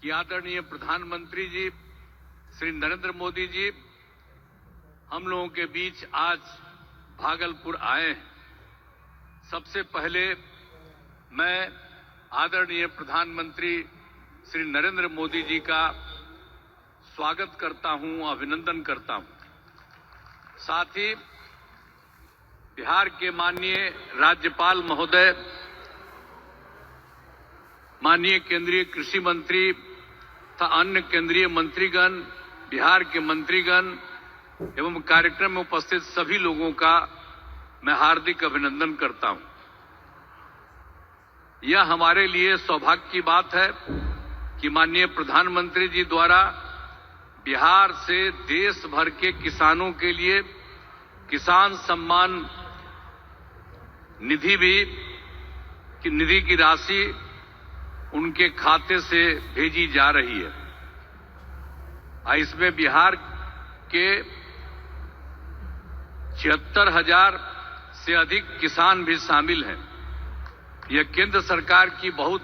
कि आदरणीय प्रधानमंत्री जी श्री नरेंद्र मोदी जी हम लोगों के बीच आज भागलपुर आए हैं। सबसे पहले मैं आदरणीय प्रधानमंत्री श्री नरेंद्र मोदी जी का स्वागत करता हूं, अभिनंदन करता हूं। साथ ही बिहार के माननीय राज्यपाल महोदय, माननीय केंद्रीय कृषि मंत्री तथा अन्य केंद्रीय मंत्रीगण, बिहार के मंत्रीगण एवं कार्यक्रम में उपस्थित सभी लोगों का मैं हार्दिक अभिनंदन करता हूं। यह हमारे लिए सौभाग्य की बात है कि माननीय प्रधानमंत्री जी द्वारा बिहार से देश भर के किसानों के लिए किसान सम्मान निधि की राशि उनके खाते से भेजी जा रही है। इसमें बिहार के 76,000 से अधिक किसान भी शामिल हैं। यह केंद्र सरकार की बहुत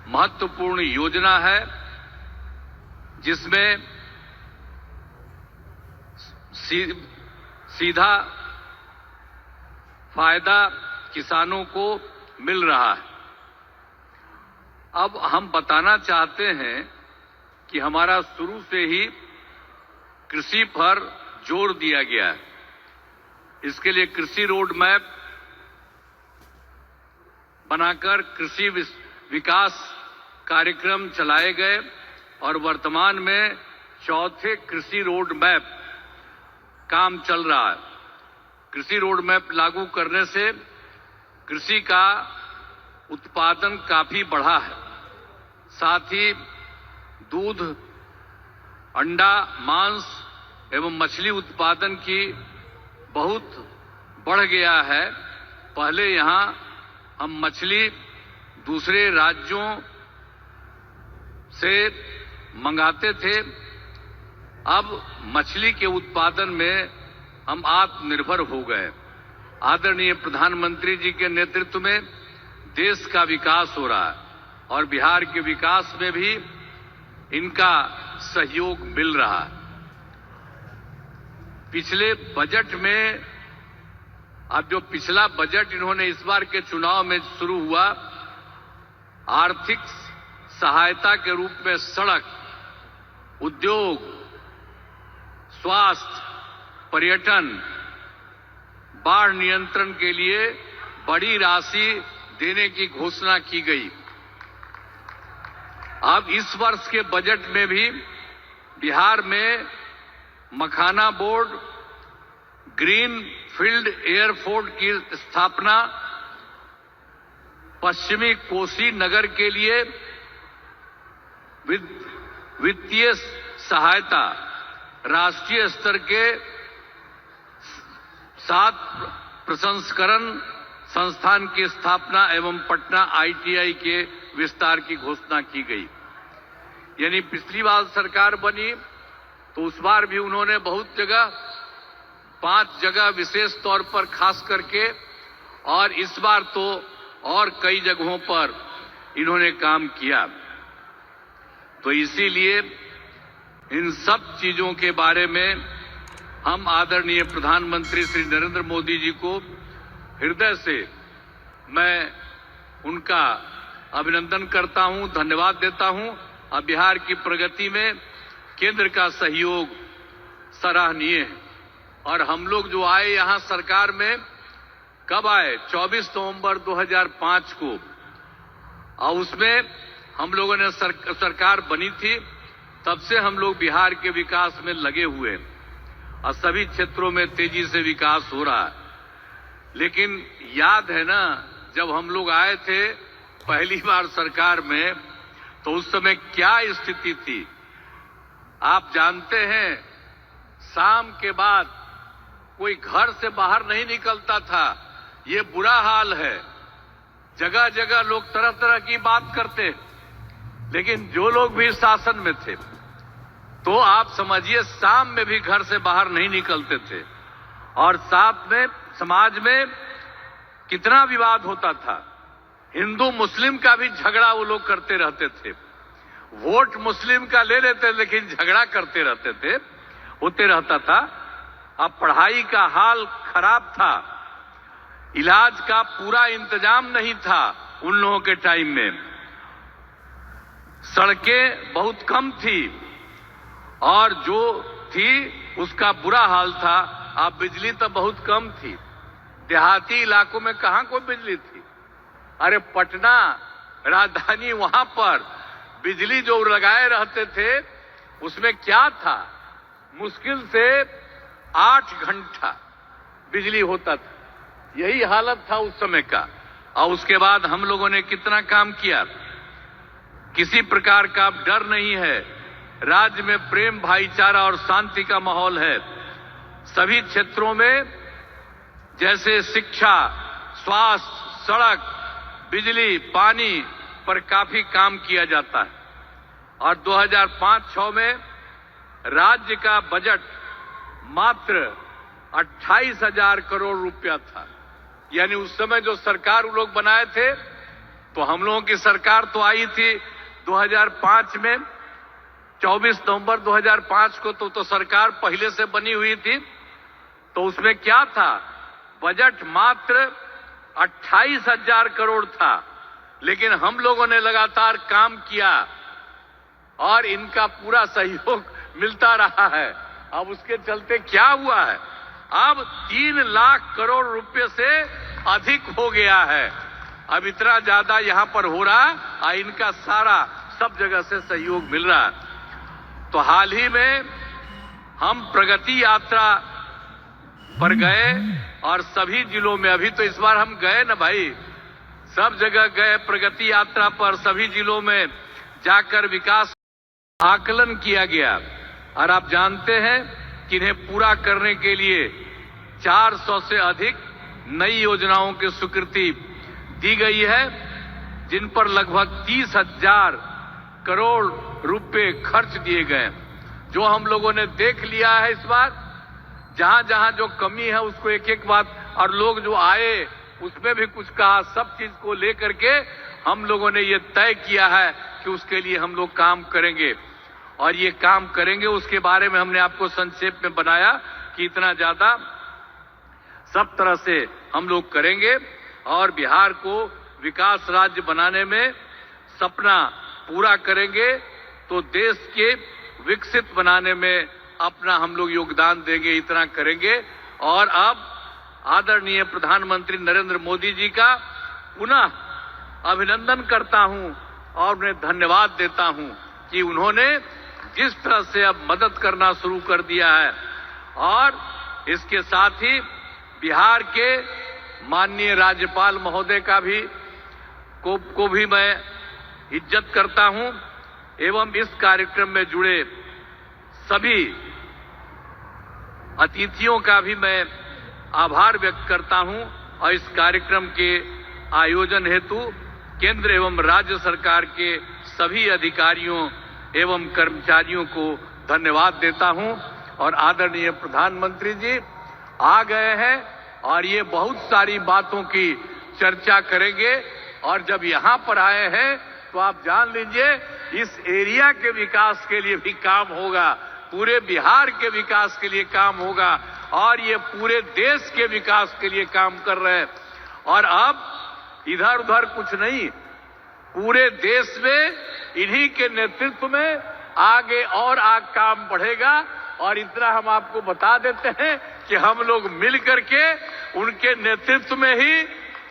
महत्वपूर्ण योजना है, जिसमें सीधा फायदा किसानों को मिल रहा है। अब हम बताना चाहते हैं कि हमारा शुरू से ही कृषि पर जोर दिया गया है। इसके लिए कृषि रोड मैप बनाकर कृषि विकास कार्यक्रम चलाए गए और वर्तमान में चौथे कृषि रोड मैप काम चल रहा है। कृषि रोड मैप लागू करने से कृषि का उत्पादन काफी बढ़ा है। साथ ही दूध, अंडा, मांस एवं मछली उत्पादन की बहुत बढ़ गया है। पहले यहां हम मछली दूसरे राज्यों से मंगाते थे। अब मछली के उत्पादन में हम आत्मनिर्भर हो गए। आदरणीय प्रधानमंत्री जी के नेतृत्व में देश का विकास हो रहा है और बिहार के विकास में भी इनका सहयोग मिल रहा है। पिछले बजट में, अब जो पिछला बजट इन्होंने इस बार के चुनाव में शुरू हुआ, आर्थिक सहायता के रूप में सड़क, उद्योग, स्वास्थ्य, पर्यटन, बाढ़ नियंत्रण के लिए बड़ी राशि देने की घोषणा की गई। अब इस वर्ष के बजट में भी बिहार में मखाना बोर्ड, ग्रीन फील्ड एयरपोर्ट की स्थापना, पश्चिमी कोसी नगर के लिए वित्तीय सहायता, राष्ट्रीय स्तर के 7 प्रसंस्करण संस्थान की स्थापना एवं पटना ITI के विस्तार की घोषणा की गई। यानी पिछली बार सरकार बनी तो उस बार भी उन्होंने बहुत जगह, 5 जगह विशेष तौर पर खास करके, और इस बार तो और कई जगहों पर इन्होंने काम किया। तो इसीलिए इन सब चीजों के बारे में हम आदरणीय प्रधानमंत्री श्री नरेंद्र मोदी जी को हृदय से मैं उनका अभिनंदन करता हूं, धन्यवाद देता हूं। अब बिहार की प्रगति में केंद्र का सहयोग सराहनीय है। और हम लोग जो आए यहां सरकार में, कब आए? 24 नवंबर 2005 को, और उसमें हम लोगों ने सरकार बनी थी। तब से हम लोग बिहार के विकास में लगे हुए हैं और सभी क्षेत्रों में तेजी से विकास हो रहा है। लेकिन याद है ना, जब हम लोग आए थे पहली बार सरकार में, तो उस समय क्या स्थिति थी आप जानते हैं। शाम के बाद कोई घर से बाहर नहीं निकलता था। ये बुरा हाल है। जगह जगह लोग तरह तरह की बात करते, लेकिन जो लोग भी शासन में थे, तो आप समझिए शाम में भी घर से बाहर नहीं निकलते थे। और साथ में समाज में कितना विवाद होता था। हिंदू मुस्लिम का भी झगड़ा वो लोग करते रहते थे। वोट मुस्लिम का ले लेते लेकिन झगड़ा करते रहते थे, होते रहता था। अब पढ़ाई का हाल खराब था, इलाज का पूरा इंतजाम नहीं था उन लोगों के टाइम में, सड़कें बहुत कम थी और जो थी उसका बुरा हाल था। अब बिजली तो बहुत कम थी, देहाती इलाकों में कहां कोई बिजली थी। अरे पटना राजधानी, वहां पर बिजली जो लगाए रहते थे उसमें क्या था, मुश्किल से 8 घंटा बिजली होता था, यही हालत था उस समय का। और उसके बाद हम लोगों ने कितना काम किया, किसी प्रकार का डर नहीं है, राज्य में प्रेम भाईचारा और शांति का माहौल है। सभी क्षेत्रों में जैसे शिक्षा, स्वास्थ्य, सड़क, बिजली, पानी पर काफी काम किया जाता है। और 2005-06 में राज्य का बजट मात्र 28,000 करोड़ रुपया था। यानी उस समय जो सरकार वो लोग बनाए थे, तो हम लोगों की सरकार तो आई थी 2005 में, 24 नवंबर 2005 को तो सरकार पहले से बनी हुई थी। तो उसमें क्या था, बजट मात्र 28,000 करोड़ था, लेकिन हम लोगों ने लगातार काम किया और इनका पूरा सहयोग मिलता रहा है। अब उसके चलते क्या हुआ है, अब 3 लाख करोड़ रुपए से अधिक हो गया है। अब इतना ज्यादा यहां पर हो रहा है, इनका सारा सब जगह से सहयोग मिल रहा है। तो हाल ही में हम प्रगति यात्रा पर गए और सभी जिलों में, अभी तो इस बार हम गए ना भाई, सब जगह गए प्रगति यात्रा पर, सभी जिलों में जाकर विकास आकलन किया गया। और आप जानते हैं कि इन्हें पूरा करने के लिए 400 से अधिक नई योजनाओं की स्वीकृति दी गई है, जिन पर लगभग 30,000 करोड़ रुपए खर्च दिए गए, जो हम लोगों ने देख लिया है इस बार। जहां जहां जो कमी है उसको एक एक बात, और लोग जो आए उसमें भी कुछ कहा, सब चीज को लेकर के हम लोगों ने ये तय किया है कि उसके लिए हम लोग काम करेंगे। और ये काम करेंगे उसके बारे में हमने आपको संक्षेप में बनाया कि इतना ज्यादा सब तरह से हम लोग करेंगे और बिहार को विकास राज्य बनाने में सपना पूरा करेंगे, तो देश के विकसित बनाने में अपना हम लोग योगदान देंगे, इतना करेंगे। और अब आदरणीय प्रधानमंत्री नरेंद्र मोदी जी का पुनः अभिनंदन करता हूं और उन्हें धन्यवाद देता हूं कि उन्होंने जिस तरह से अब मदद करना शुरू कर दिया है। और इसके साथ ही बिहार के माननीय राज्यपाल महोदय का भी को भी मैं इज्जत करता हूं, एवं इस कार्यक्रम में जुड़े सभी अतिथियों का भी मैं आभार व्यक्त करता हूं। और इस कार्यक्रम के आयोजन हेतु केंद्र एवं राज्य सरकार के सभी अधिकारियों एवं कर्मचारियों को धन्यवाद देता हूं। और आदरणीय प्रधानमंत्री जी आ गए हैं और ये बहुत सारी बातों की चर्चा करेंगे। और जब यहां पर आए हैं तो आप जान लीजिए इस एरिया के विकास के लिए भी काम होगा, पूरे बिहार के विकास के लिए काम होगा और ये पूरे देश के विकास के लिए काम कर रहे हैं। और अब इधर उधर कुछ नहीं, पूरे देश में इन्हीं के नेतृत्व में आगे और काम बढ़ेगा। और इतना हम आपको बता देते हैं कि हम लोग मिल करके उनके नेतृत्व में ही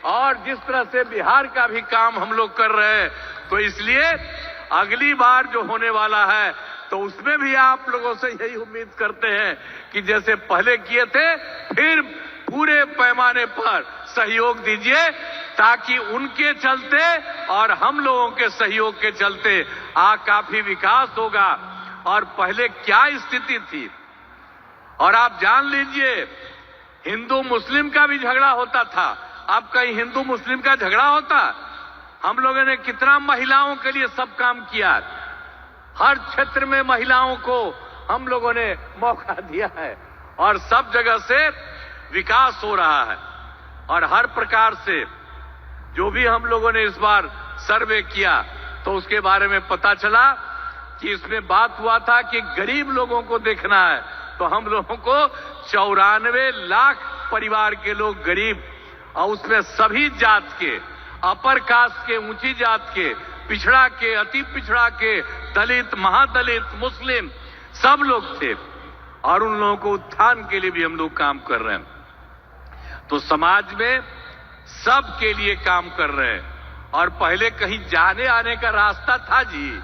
और जिस तरह से बिहार का भी काम हम लोग कर रहे हैं, तो इसलिए अगली बार जो होने वाला है तो उसमें भी आप लोगों से यही उम्मीद करते हैं कि जैसे पहले किए थे फिर पूरे पैमाने पर सहयोग दीजिए, ताकि उनके चलते और हम लोगों के सहयोग के चलते काफी विकास होगा। और पहले क्या स्थिति थी, और आप जान लीजिए हिंदू मुस्लिम का भी झगड़ा होता था। अब कहीं हिंदू मुस्लिम का झगड़ा होता, हम लोगों ने कितना महिलाओं के लिए सब काम किया, हर क्षेत्र में महिलाओं को हम लोगों ने मौका दिया है और सब जगह से विकास हो रहा है। और हर प्रकार से जो भी हम लोगों ने इस बार सर्वे किया तो उसके बारे में पता चला कि इसमें बात हुआ था कि गरीब लोगों को देखना है, तो हम लोगों को 94 लाख परिवार के लोग गरीब, और उसमें सभी जात के, अपर कास्ट के, ऊंची जात के, पिछड़ा के, अति पिछड़ा के, दलित, महादलित, मुस्लिम, सब लोग थे, और उन लोगों को उत्थान के लिए भी हम लोग काम कर रहे हैं। तो समाज में सब के लिए काम कर रहे हैं। और पहले कहीं जाने आने का रास्ता था जी,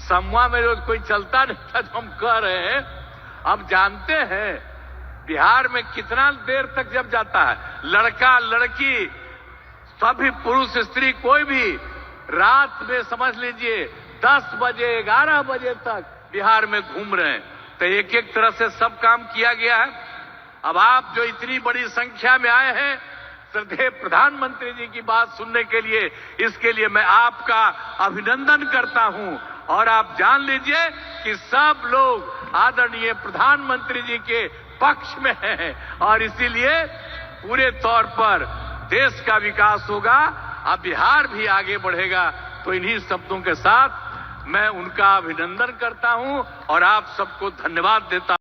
समूह में रोज कोई चलता नहीं था, जो हम कह रहे हैं। अब जानते हैं बिहार में कितना देर तक जब जाता है, लड़का लड़की सभी, पुरुष स्त्री, कोई भी रात में समझ लीजिए 10 बजे 11 बजे तक बिहार में घूम रहे हैं। तो एक एक तरह से सब काम किया गया है। अब आप जो इतनी बड़ी संख्या में आए हैं श्रद्धेय प्रधानमंत्री जी की बात सुनने के लिए, इसके लिए मैं आपका अभिनंदन करता हूं। और आप जान लीजिए कि सब लोग आदरणीय प्रधानमंत्री जी के पक्ष में हैं, और इसीलिए पूरे तौर पर देश का विकास होगा, अब बिहार भी आगे बढ़ेगा। तो इन्हीं शब्दों के साथ मैं उनका अभिनंदन करता हूं और आप सबको धन्यवाद देता हूं।